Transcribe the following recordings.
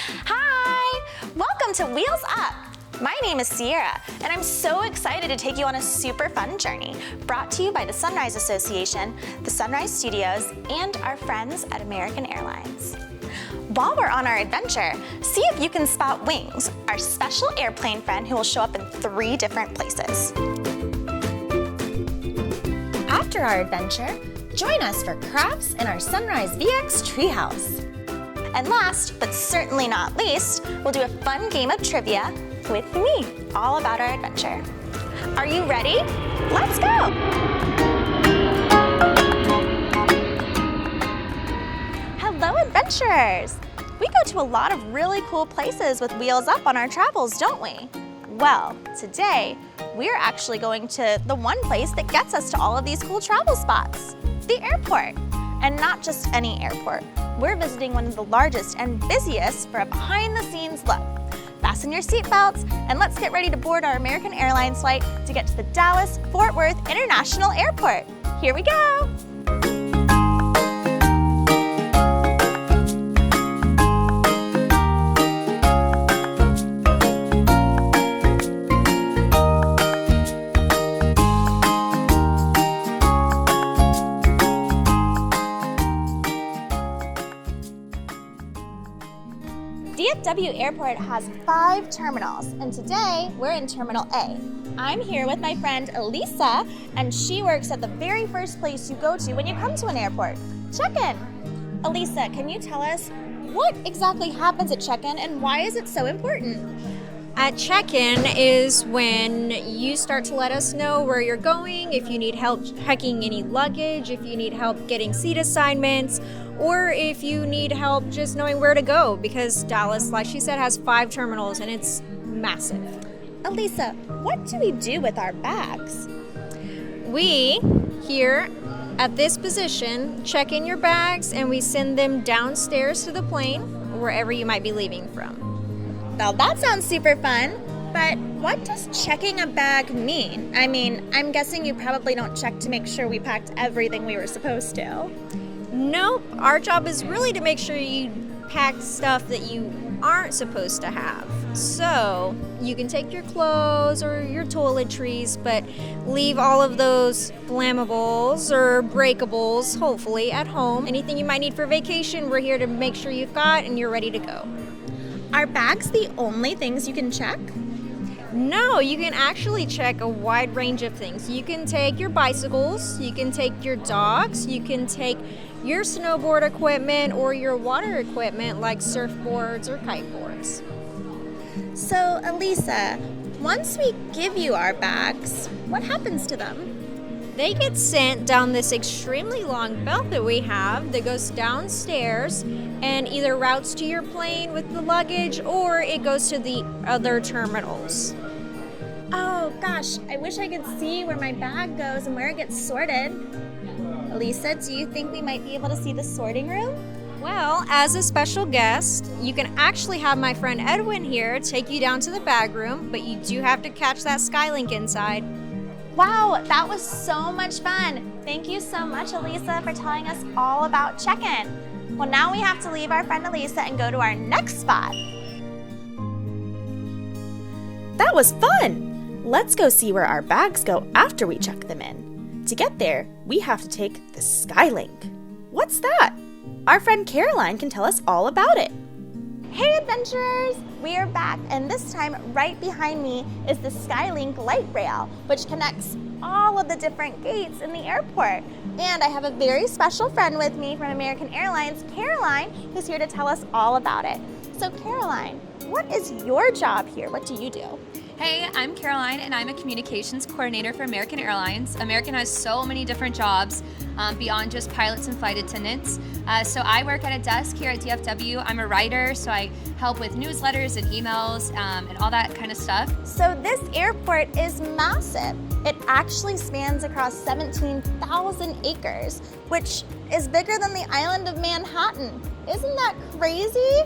Hi! Welcome to Wheels Up! My name is Sierra, and I'm so excited to take you on a super fun journey brought to you by the Sunrise Association, the Sunrise Studios, and our friends at American Airlines. While we're on our adventure, see if you can spot Wings, our special airplane friend who will show up in 3 different places. After our adventure, join us for crafts in our SunriseVX Treehouse. And last, but certainly not least, we'll do a fun game of trivia with me, all about our adventure. Are you ready? Let's go! Hello, adventurers! We go to a lot of really cool places with Wheels Up on our travels, don't we? Well, today, we're actually going to the one place that gets us to all of these cool travel spots, the airport. And not just any airport. We're visiting one of the largest and busiest for a behind-the-scenes look. Fasten your seatbelts, and let's get ready to board our American Airlines flight to get to the Dallas-Fort Worth International Airport. Here we go! DFW Airport has 5 terminals, and today we're in Terminal A. I'm here with my friend Elisa, and she works at the very first place you go to when you come to an airport, check-in. Elisa, can you tell us what exactly happens at check-in and why is it so important? At check-in is when you start to let us know where you're going, if you need help checking any luggage, if you need help getting seat assignments, or if you need help just knowing where to go, because Dallas, like she said, has 5 terminals and it's massive. Elisa, what do we do with our bags? We, here at this position, check in your bags and we send them downstairs to the plane, wherever you might be leaving from. Well, that sounds super fun, but what does checking a bag mean? I mean, I'm guessing you probably don't check to make sure we packed everything we were supposed to. Nope, our job is really to make sure you pack stuff that you aren't supposed to have. So, you can take your clothes or your toiletries, but leave all of those flammables or breakables, hopefully, at home. Anything you might need for vacation, we're here to make sure you've got and you're ready to go. Are bags the only things you can check? No, you can actually check a wide range of things. You can take your bicycles, you can take your dogs, you can take your snowboard equipment or your water equipment like surfboards or kiteboards. So, Elisa, once we give you our bags, what happens to them? They get sent down this extremely long belt that we have that goes downstairs and either routes to your plane with the luggage or it goes to the other terminals. Oh gosh, I wish I could see where my bag goes and where it gets sorted. Elisa, do you think we might be able to see the sorting room? Well, as a special guest, you can actually have my friend Edwin here take you down to the bag room, but you do have to catch that Skylink inside. Wow, that was so much fun. Thank you so much, Elisa, for telling us all about check-in. Well, now we have to leave our friend Elisa and go to our next spot. That was fun! Let's go see where our bags go after we check them in. To get there, we have to take the Skylink. What's that? Our friend Caroline can tell us all about it. Hey adventurers! We are back, and this time right behind me is the Skylink light rail, which connects all of the different gates in the airport. And I have a very special friend with me from American Airlines, Caroline, who's here to tell us all about it. So Caroline, what is your job here? What do you do? Hey, I'm Caroline and I'm a communications coordinator for American Airlines. American has so many different jobs beyond just pilots and flight attendants. So I work at a desk here at DFW. I'm a writer, so I help with newsletters and emails and all that kind of stuff. So this airport is massive. It actually spans across 17,000 acres, which is bigger than the island of Manhattan. Isn't that crazy?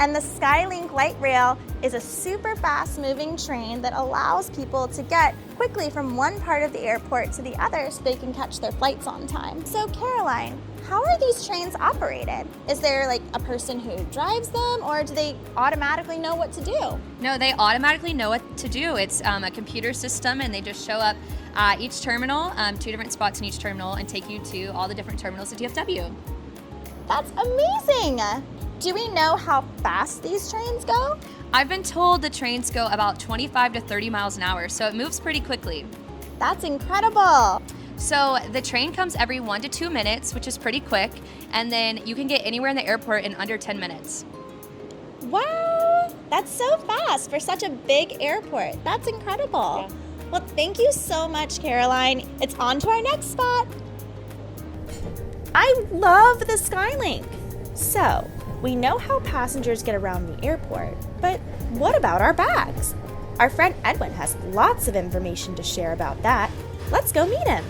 And the Skylink light rail is a super fast moving train that allows people to get quickly from one part of the airport to the other so they can catch their flights on time. So Caroline, how are these trains operated? Is there like a person who drives them, or do they automatically know what to do? No, they automatically know what to do. It's a computer system, and they just show up at each terminal, 2 different spots in each terminal, and take you to all the different terminals at DFW. That's amazing! Do we know how fast these trains go? I've been told the trains go about 25 to 30 miles an hour, so it moves pretty quickly. That's incredible! So the train comes every 1 to 2 minutes, which is pretty quick, and then you can get anywhere in the airport in under 10 minutes. Wow! That's so fast for such a big airport. That's incredible. Yeah. Well, thank you so much, Caroline. It's on to our next spot. I love the Skylink. So, we know how passengers get around the airport, but what about our bags? Our friend Edwin has lots of information to share about that. Let's go meet him.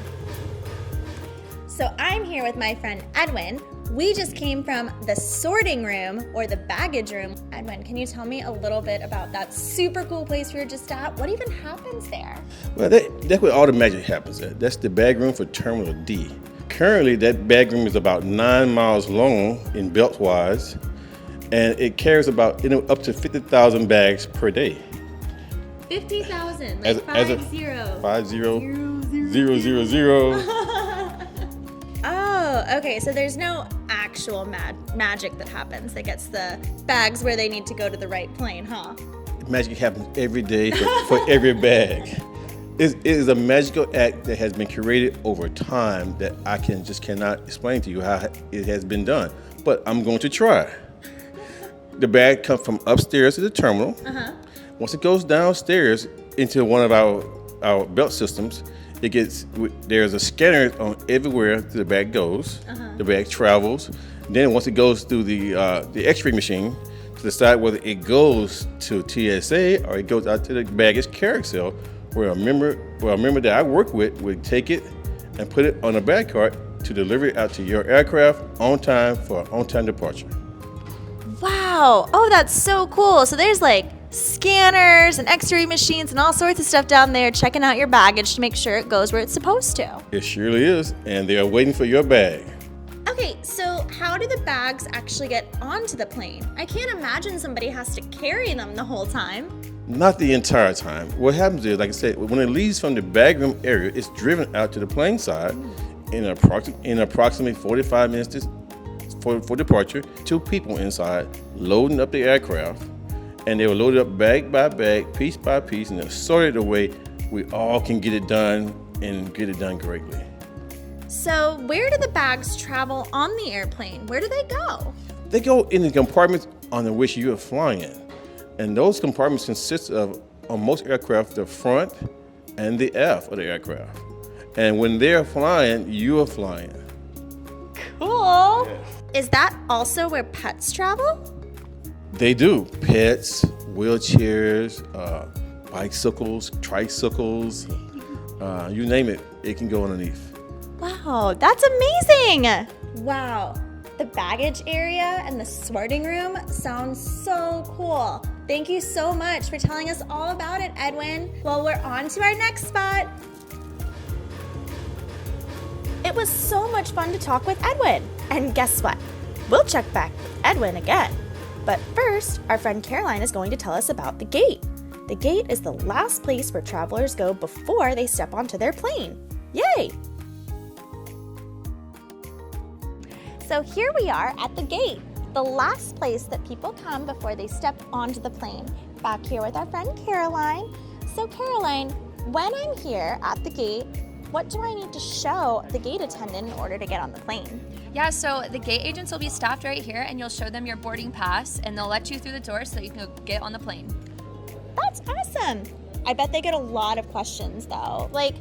So I'm here with my friend Edwin. We just came from the sorting room, or the baggage room. Edwin, can you tell me a little bit about that super cool place we were just at? What even happens there? Well, that's where all the magic happens at. That's the bag room for Terminal D. Currently, that bag room is about 9 miles long in belt-wise, and it carries about up to 50,000 bags per day. 50,000, like 50. 50,000. Oh, okay, so there's no actual magic that happens that gets the bags where they need to go to the right plane, huh? Magic happens every day for every bag. It is a magical act that has been created over time that I cannot explain to you how it has been done, but I'm going to try. The bag comes from upstairs to the terminal. Once it goes downstairs into one of our belt systems, there's a scanner on everywhere the bag goes. The bag travels. Then once it goes through the X-ray machine to decide whether it goes to TSA or it goes out to the baggage carousel, where a member that I work with would take it and put it on a bag cart to deliver it out to your aircraft on time for an on-time departure. Wow. Oh, that's so cool. So there's like scanners and x-ray machines and all sorts of stuff down there checking out your baggage to make sure it goes where it's supposed to. It surely is, and they are waiting for your bag. Okay, so how do the bags actually get onto the plane? I can't imagine somebody has to carry them the whole time. Not the entire time. What happens is, like I said, when it leaves from the bag room area, it's driven out to the plane side in approximately 45 minutes for departure. 2 people inside loading up the aircraft, and they were loaded up bag by bag, piece by piece, and they're sorted the way we all can get it done and get it done greatly. So where do the bags travel on the airplane? Where do they go? They go in the compartments on which you are flying in. And those compartments consist of, on most aircraft, the front and the aft of the aircraft. And when they're flying, you are flying. Cool. Yes. Is that also where pets travel? They do. Pets, wheelchairs, bicycles, tricycles, you name it, it can go underneath. Wow, that's amazing. Wow. The baggage area and the sorting room sounds so cool. Thank you so much for telling us all about it, Edwin. Well, we're on to our next spot. It was so much fun to talk with Edwin. And guess what? We'll check back with Edwin again. But first, our friend Caroline is going to tell us about the gate. The gate is the last place where travelers go before they step onto their plane. Yay! So here we are at the gate, the last place that people come before they step onto the plane. Back here with our friend Caroline. So Caroline, when I'm here at the gate, what do I need to show the gate attendant in order to get on the plane? Yeah, so the gate agents will be staffed right here, and you'll show them your boarding pass, and they'll let you through the door so that you can get on the plane. That's awesome. I bet they get a lot of questions though. Like,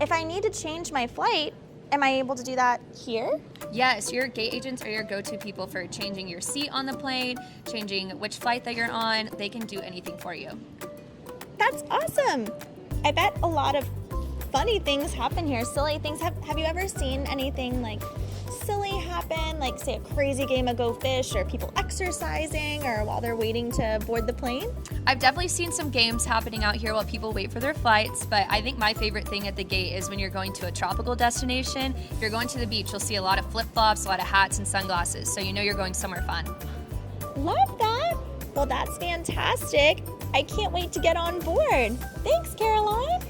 if I need to change my flight, am I able to do that here? Yes, your gate agents are your go-to people for changing your seat on the plane, changing which flight that you're on. They can do anything for you. That's awesome. I bet a lot of funny things happen here, silly things. Have you ever seen anything like silly happen, like say a crazy game of Go Fish, or people exercising, or while they're waiting to board the plane? I've definitely seen some games happening out here while people wait for their flights, but I think my favorite thing at the gate is when you're going to a tropical destination. If you're going to the beach, you'll see a lot of flip-flops, a lot of hats and sunglasses, so you know you're going somewhere fun. Love that. Well, that's fantastic. I can't wait to get on board. Thanks, Caroline.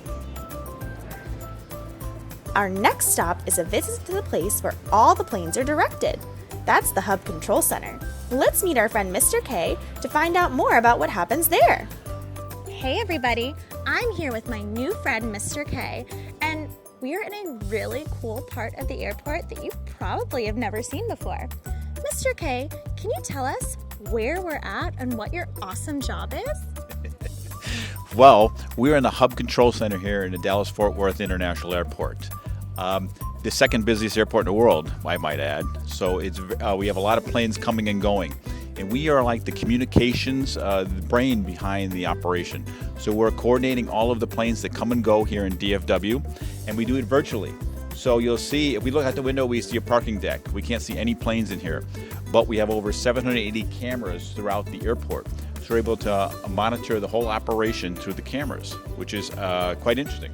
Our next stop is a visit to the place where all the planes are directed. That's the Hub Control Center. Let's meet our friend Mr. K to find out more about what happens there. Hey everybody, I'm here with my new friend Mr. K, and we are in a really cool part of the airport that you probably have never seen before. Mr. K, can you tell us where we're at and what your awesome job is? Well, we're in the Hub Control Center here in the Dallas-Fort Worth International Airport. The second busiest airport in the world, I might add. So we have a lot of planes coming and going. And we are like the communications, the brain behind the operation. So we're coordinating all of the planes that come and go here in DFW, and we do it virtually. So you'll see, if we look out the window, we see a parking deck. We can't see any planes in here, but we have over 780 cameras throughout the airport. So we're able to monitor the whole operation through the cameras, which is quite interesting.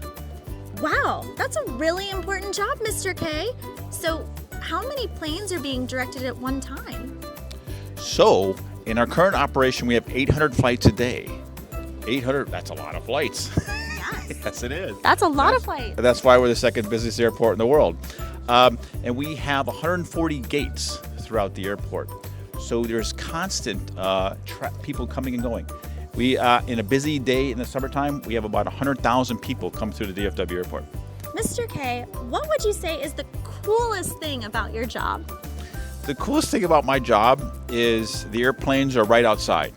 Wow, that's a really important job, Mr. K. So how many planes are being directed at one time? So in our current operation, we have 800 flights a day. 800, that's a lot of flights. Yes. Yes, it is. That's a lot of flights. That's why we're the second busiest airport in the world. And we have 140 gates throughout the airport. So there's constant people coming and going. We, in a busy day in the summertime, we have about 100,000 people come through the DFW airport. Mr. K, what would you say is the coolest thing about your job? The coolest thing about my job is the airplanes are right outside.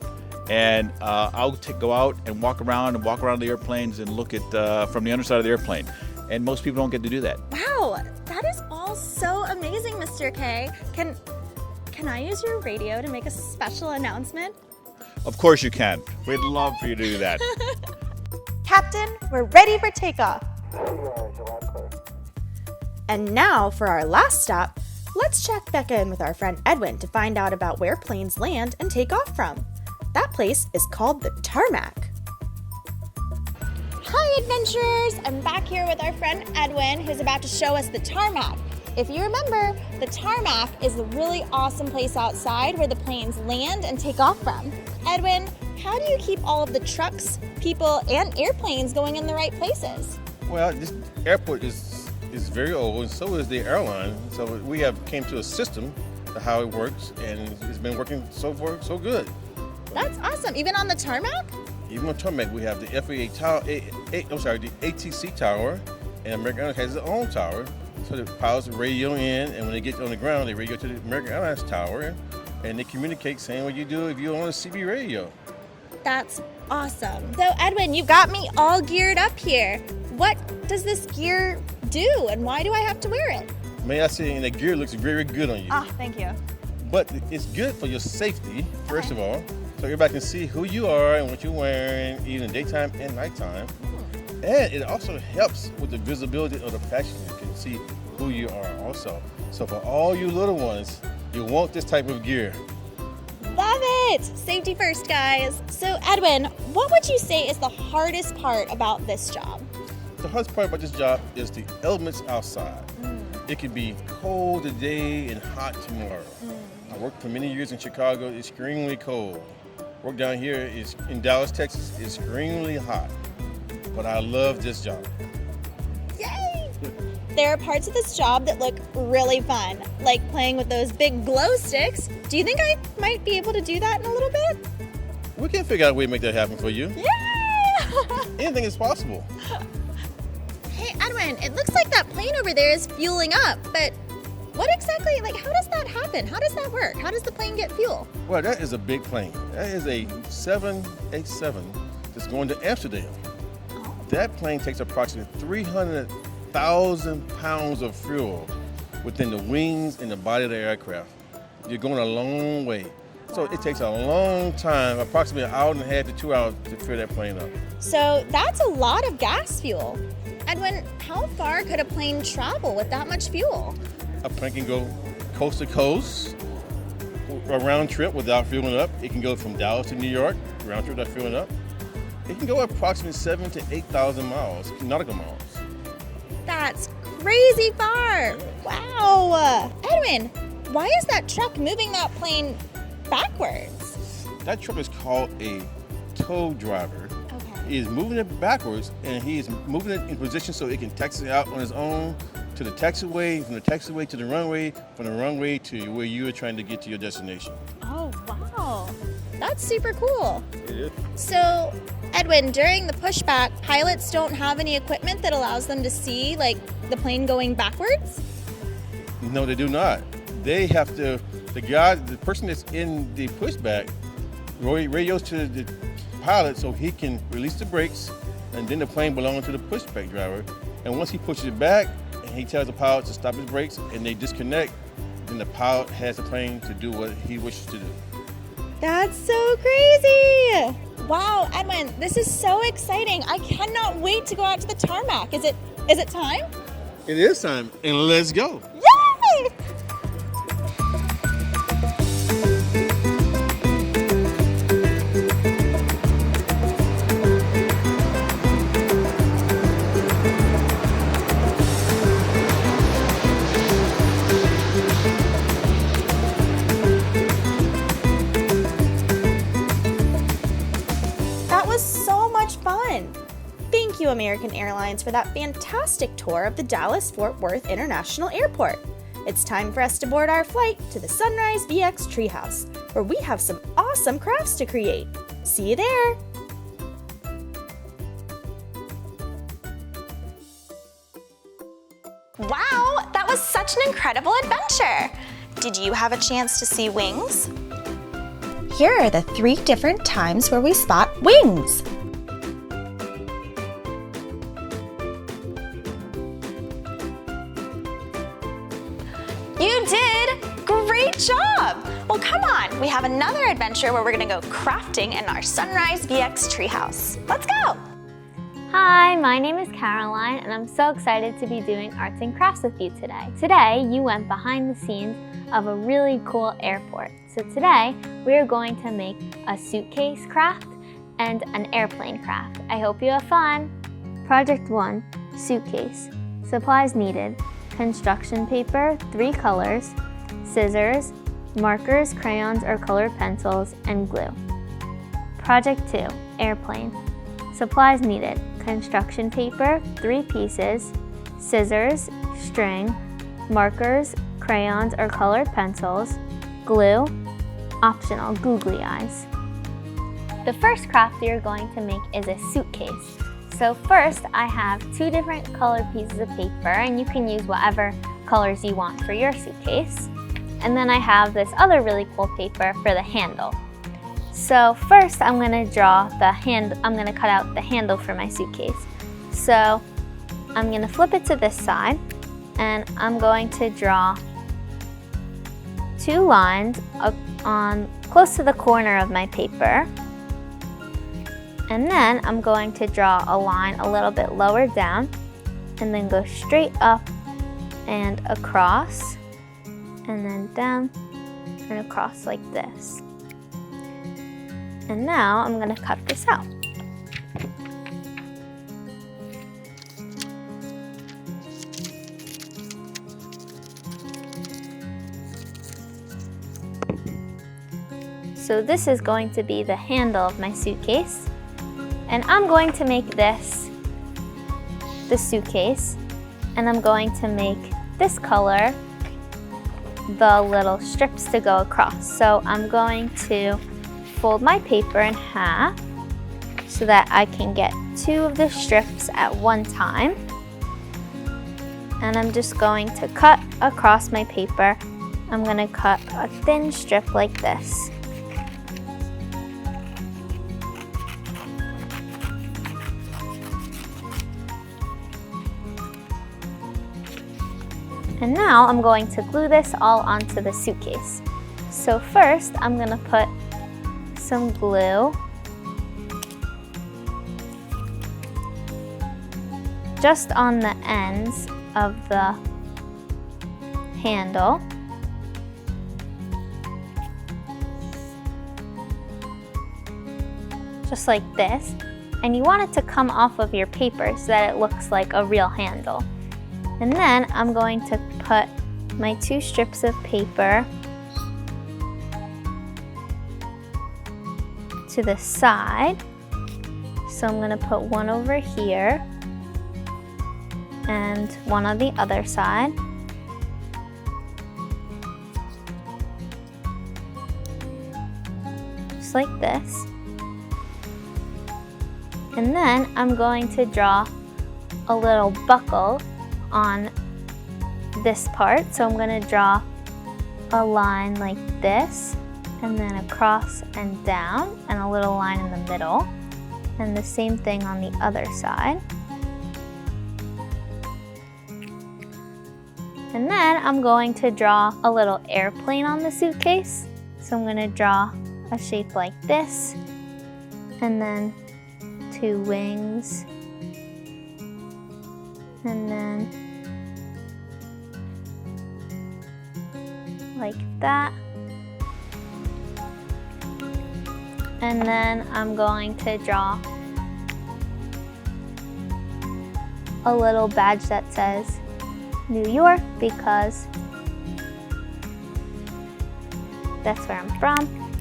And I'll go out and walk around the airplanes and look at from the underside of the airplane. And most people don't get to do that. Wow, that is all so amazing, Mr. K. Can I use your radio to make a special announcement? Of course you can. We'd love for you to do that. Captain, we're ready for takeoff. And now for our last stop, let's check back in with our friend Edwin to find out about where planes land and take off from. That place is called the tarmac. Hi adventurers! I'm back here with our friend Edwin, who's about to show us the tarmac. If you remember, the tarmac is a really awesome place outside where the planes land and take off from. Edwin, how do you keep all of the trucks, people, and airplanes going in the right places? Well, this airport is very old, and so is the airline. So we have came to a system of how it works, and it's been working so far so good. That's awesome. Even on the tarmac? Even on tarmac, we have the FAA tower, the ATC tower, and American Airlines has its own tower. So the pilots radio in, and when they get on the ground, they radio to the American Airlines tower, and they communicate saying what you do if you're on a CB radio. That's awesome. So Edwin, you've got me all geared up here. What does this gear do, and why do I have to wear it? May I say, and the gear looks very good on you. Ah, thank you. But it's good for your safety, first of all, so everybody can see who you are and what you're wearing, even daytime and nighttime. And it also helps with the visibility of the passenger. You can see who you are also. So for all you little ones, you want this type of gear. Love it! Safety first, guys. So Edwin, what would you say is the hardest part about this job? The hardest part about this job is the elements outside. It can be cold today and hot tomorrow. I worked for many years in Chicago, extremely cold. Work down here in Dallas, Texas, extremely hot. But I love this job. Yay! There are parts of this job that look really fun, like playing with those big glow sticks. Do you think I might be able to do that in a little bit? We can figure out a way to make that happen for you. Yeah! Anything is possible. Hey, Edwin, it looks like that plane over there is fueling up, but what exactly, how does that happen? How does that work? How does the plane get fuel? Well, that is a big plane. That is a 787 that's going to Amsterdam. That plane takes approximately 300,000 pounds of fuel within the wings and the body of the aircraft. You're going a long way. So it takes a long time, approximately an hour and a half to 2 hours to fill that plane up. So that's a lot of gas fuel. Edwin, how far could a plane travel with that much fuel? a plane can go coast to coast, a round trip without fueling up. It can go from Dallas to New York, round trip without fueling up. It can go approximately 7,000 to 8,000 miles, nautical miles. That's crazy far. Wow. Edwin, why is that truck moving that plane backwards? That truck is called a tow driver. Okay. He is moving it backwards, and he is moving it in position so it can taxi out on its own to the taxiway, from the taxiway to the runway, from the runway to where you are trying to get to your destination. Oh, wow. That's super cool. It is. So, Edwin, during the pushback, pilots don't have any equipment that allows them to see, like, the plane going backwards? No, they do not. They have to, the person that's in the pushback radios to the pilot so he can release the brakes, and then the plane belongs to the pushback driver. And once he pushes it back, and he tells the pilot to stop his brakes, and they disconnect, then the pilot has the plane to do what he wishes to do. That's so crazy! Wow, Edwin, this is so exciting. I cannot wait to go out to the tarmac. Is it time? It is time, and let's go. Yay! That was so much fun! Thank you, American Airlines, for that fantastic tour of the Dallas-Fort Worth International Airport. It's time for us to board our flight to the SunriseVX Treehouse, where we have some awesome crafts to create. See you there! Wow, that was such an incredible adventure! Did you have a chance to see wings? Here are the 3 different times where we spot wings. You did! Great job! Well, come on, we have another adventure where we're gonna go crafting in our SunriseVX Treehouse. Let's go! Hi, my name is Caroline, and I'm so excited to be doing arts and crafts with you today. Today, you went behind the scenes of a really cool airport. So today, we are going to make a suitcase craft and an airplane craft. I hope you have fun. Project 1, suitcase. Supplies needed: construction paper, 3 colors, scissors, markers, crayons or colored pencils, and glue. Project 2, airplane. Supplies needed: construction paper, 3 pieces, scissors, string, markers, crayons or colored pencils, glue, optional googly eyes. The first craft we are going to make is a suitcase. So first, I have 2 different colored pieces of paper, and you can use whatever colors you want for your suitcase. And then I have this other really cool paper for the handle. So first, I'm gonna cut out the handle for my suitcase. So I'm gonna flip it to this side, and I'm going to draw 2 lines on close to the corner of my paper. And then I'm going to draw a line a little bit lower down, and then go straight up and across, and then down and across like this. And now I'm going to cut this out. So this is going to be the handle of my suitcase. And I'm going to make this the suitcase, and I'm going to make this color the little strips to go across. So I'm going to fold my paper in half so that I can get 2 of the strips at one time. And I'm just going to cut across my paper. I'm going to cut a thin strip like this. And now I'm going to glue this all onto the suitcase. So first, I'm going to put some glue just on the ends of the handle. Just like this. And you want it to come off of your paper so that it looks like a real handle. And then I'm going to put my 2 strips of paper to the side. So I'm going to put one over here and one on the other side. Just like this. And then I'm going to draw a little buckle on this part. So I'm going to draw a line like this, and then across and down, and a little line in the middle. And the same thing on the other side. And then I'm going to draw a little airplane on the suitcase. So I'm going to draw a shape like this, and then 2 wings, and then like that. And then I'm going to draw a little badge that says New York, because that's where I'm from.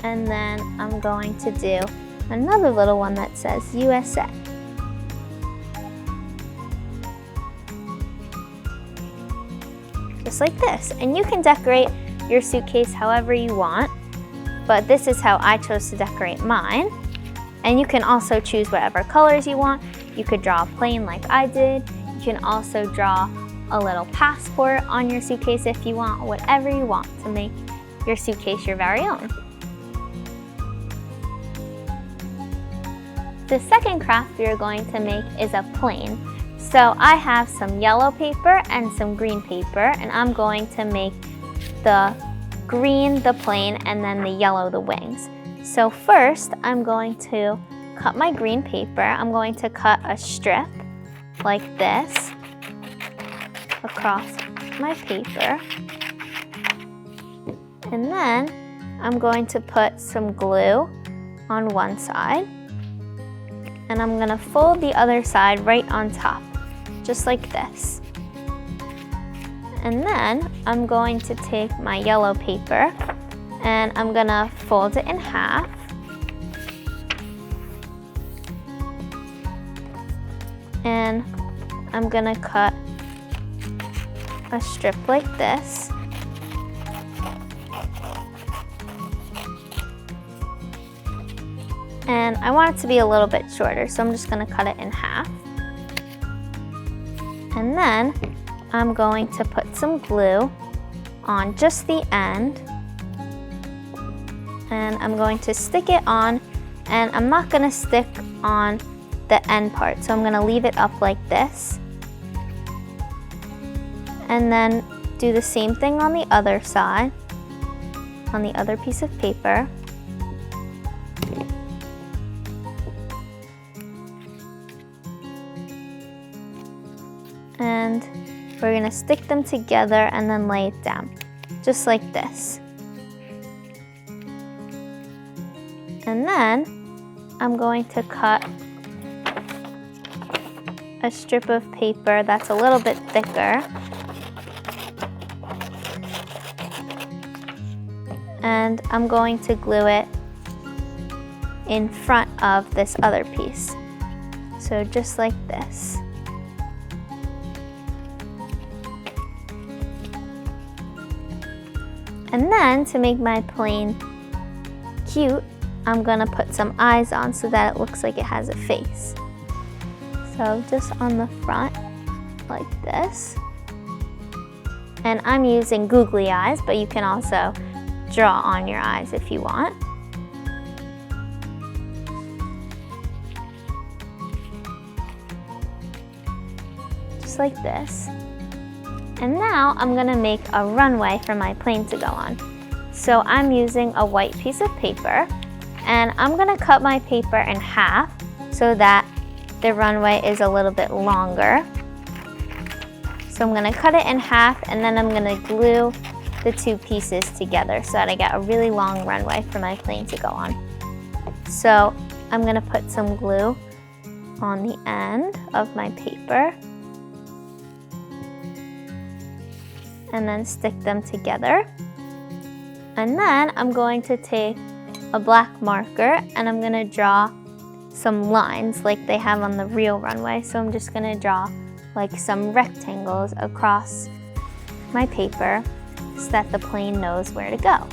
And then I'm going to do another little one that says USA. Just like this. And you can decorate your suitcase however you want, but this is how I chose to decorate mine. And you can also choose whatever colors you want. You could draw a plane like I did. You can also draw a little passport on your suitcase if you want, whatever you want to make your suitcase your very own. The second craft we are going to make is a plane. So I have some yellow paper and some green paper, and I'm going to make the green the plane and then the yellow the wings. So first I'm going to cut my green paper. I'm going to cut a strip like this across my paper. And then I'm going to put some glue on one side. And I'm going to fold the other side right on top, just like this. And then I'm going to take my yellow paper and I'm going to fold it in half. And I'm going to cut a strip like this. And I want it to be a little bit shorter, so I'm just going to cut it in half. And then I'm going to put some glue on just the end. And I'm going to stick it on, and I'm not going to stick on the end part, so I'm going to leave it up like this. And then do the same thing on the other side, on the other piece of paper. And we're going to stick them together and then lay it down, just like this. And then I'm going to cut a strip of paper that's a little bit thicker. And I'm going to glue it in front of this other piece. So just like this. And then to make my plane cute, I'm gonna put some eyes on so that it looks like it has a face. So just on the front, like this. And I'm using googly eyes, but you can also draw on your eyes if you want. Just like this. And now I'm gonna make a runway for my plane to go on. So I'm using a white piece of paper, and I'm gonna cut my paper in half so that the runway is a little bit longer. So I'm gonna cut it in half and then I'm gonna glue the two pieces together so that I get a really long runway for my plane to go on. So I'm gonna put some glue on the end of my paper and then stick them together. And then I'm going to take a black marker and I'm gonna draw some lines like they have on the real runway. So I'm just gonna draw like some rectangles across my paper so that the plane knows where to go.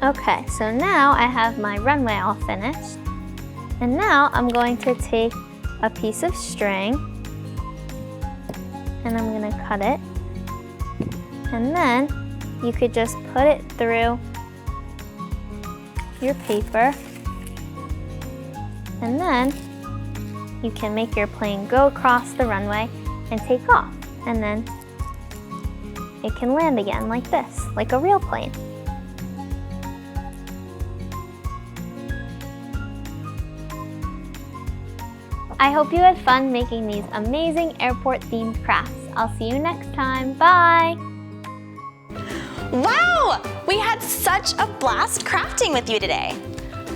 Okay, so now I have my runway all finished. And now I'm going to take a piece of string and I'm gonna cut it. And then you could just put it through your paper. And then you can make your plane go across the runway and take off. And then it can land again like this, like a real plane. I hope you had fun making these amazing airport-themed crafts. I'll see you next time. Bye! Wow! We had such a blast crafting with you today.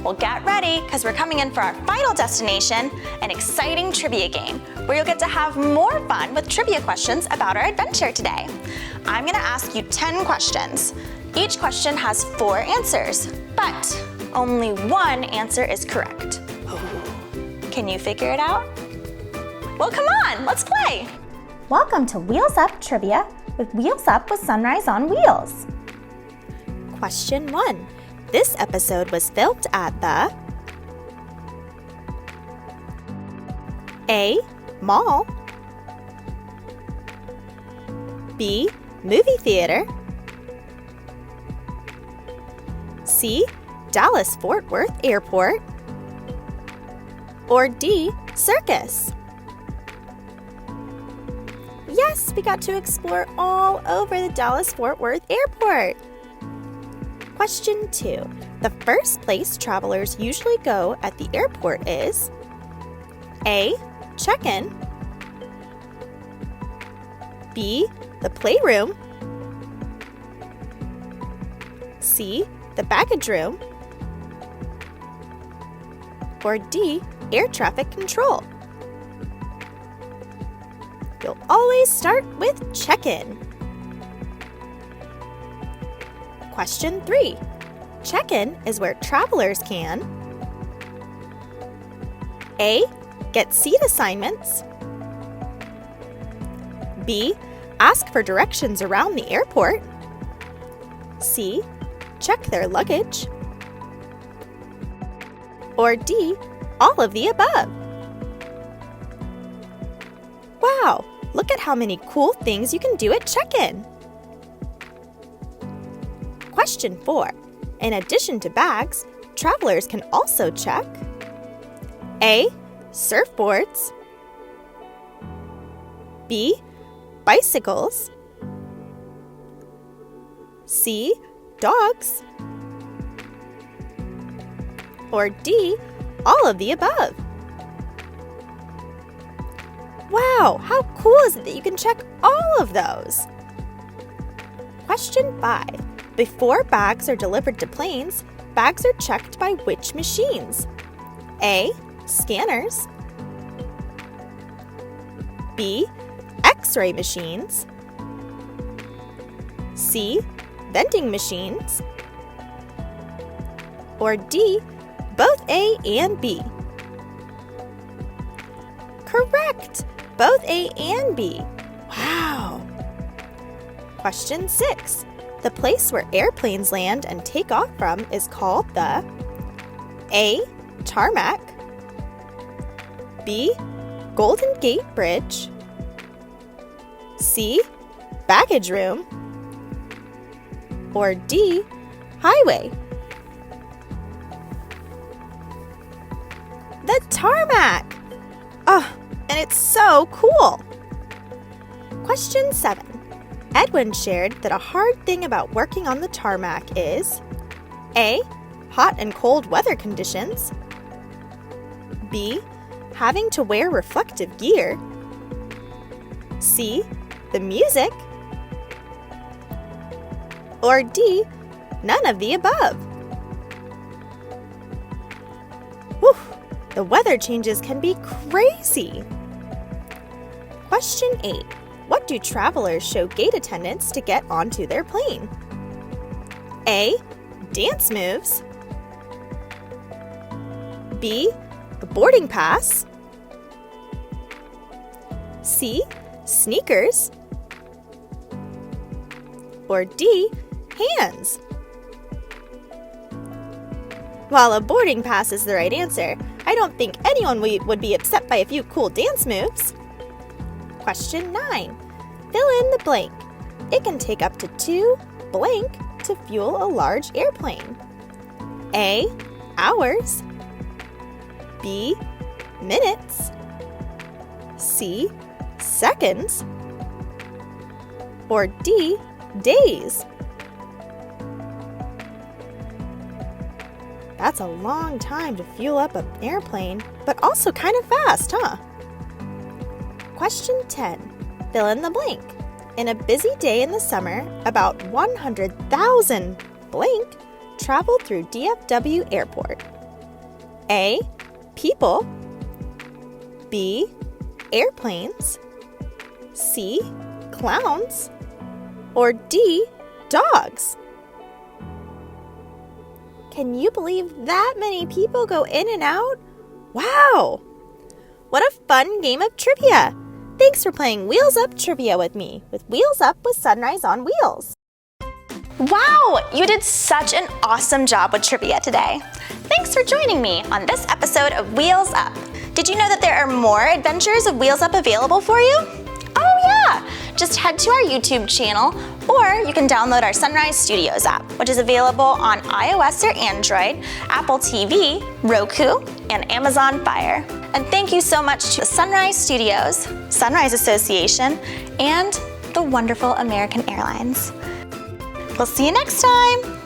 Well, get ready, because we're coming in for our final destination, an exciting trivia game, where you'll get to have more fun with trivia questions about our adventure today. I'm gonna ask you 10 questions. Each question has 4 answers, but only one answer is correct. Can you figure it out? Well, come on, let's play. Welcome to Wheels Up Trivia with Wheels Up with Sunrise on Wheels. Question 1. This episode was filmed at the A. Mall, B. Movie theater, C. Dallas-Fort Worth Airport, or D. Circus. Yes, we got to explore all over the Dallas-Fort Worth Airport. Question 2. The first place travelers usually go at the airport is A. Check-in, B. The playroom, C. The baggage room, or D. Air traffic control. You'll always start with check-in. Question 3. Check-in is where travelers can A. Get seat assignments, B. Ask for directions around the airport, C. Check their luggage, or D. All of the above. Wow, look at how many cool things you can do at check-in. Question 4. In addition to bags, travelers can also check A. Surfboards, B. Bicycles, C. Dogs, or D. All of the above. Wow, how cool is it that you can check all of those? Question 5. Before bags are delivered to planes, bags are checked by which machines? A. Scanners, B. X-ray machines, C. Vending machines, or D. Both A and B. Correct! Both A and B. Wow! Question 6. The place where airplanes land and take off from is called the A. Tarmac, B. Golden Gate Bridge, C. Baggage room, or D. Highway. The tarmac! Oh, and it's so cool! Question 7. Edwin shared that a hard thing about working on the tarmac is A. Hot and cold weather conditions, B. Having to wear reflective gear, C. The music, or D. None of the above. Whew, the weather changes can be crazy. Question 8. What do travelers show gate attendants to get onto their plane? A. Dance moves, B. The boarding pass, C. Sneakers, or D. Hands. While a boarding pass is the right answer, I don't think anyone would be upset by a few cool dance moves. Question 9. Fill in the blank. It can take up to 2 blank to fuel a large airplane. A. Hours, B. Minutes, C. Seconds, or D. Days. That's a long time to fuel up an airplane, but also kind of fast, huh? Question 10. Fill in the blank. In a busy day in the summer, about 100,000 blank travel through DFW Airport. A. People, B. Airplanes, C. Clowns, or D. Dogs. Can you believe that many people go in and out? Wow! What a fun game of trivia! Thanks for playing Wheels Up Trivia with me, with Wheels Up with Sunrise on Wheels. Wow, you did such an awesome job with trivia today. Thanks for joining me on this episode of Wheels Up. Did you know that there are more adventures of Wheels Up available for you? Oh yeah! Just head to our YouTube channel, or you can download our Sunrise Studios app, which is available on iOS or Android, Apple TV, Roku, and Amazon Fire. And thank you so much to the Sunrise Studios, Sunrise Association, and the wonderful American Airlines. We'll see you next time!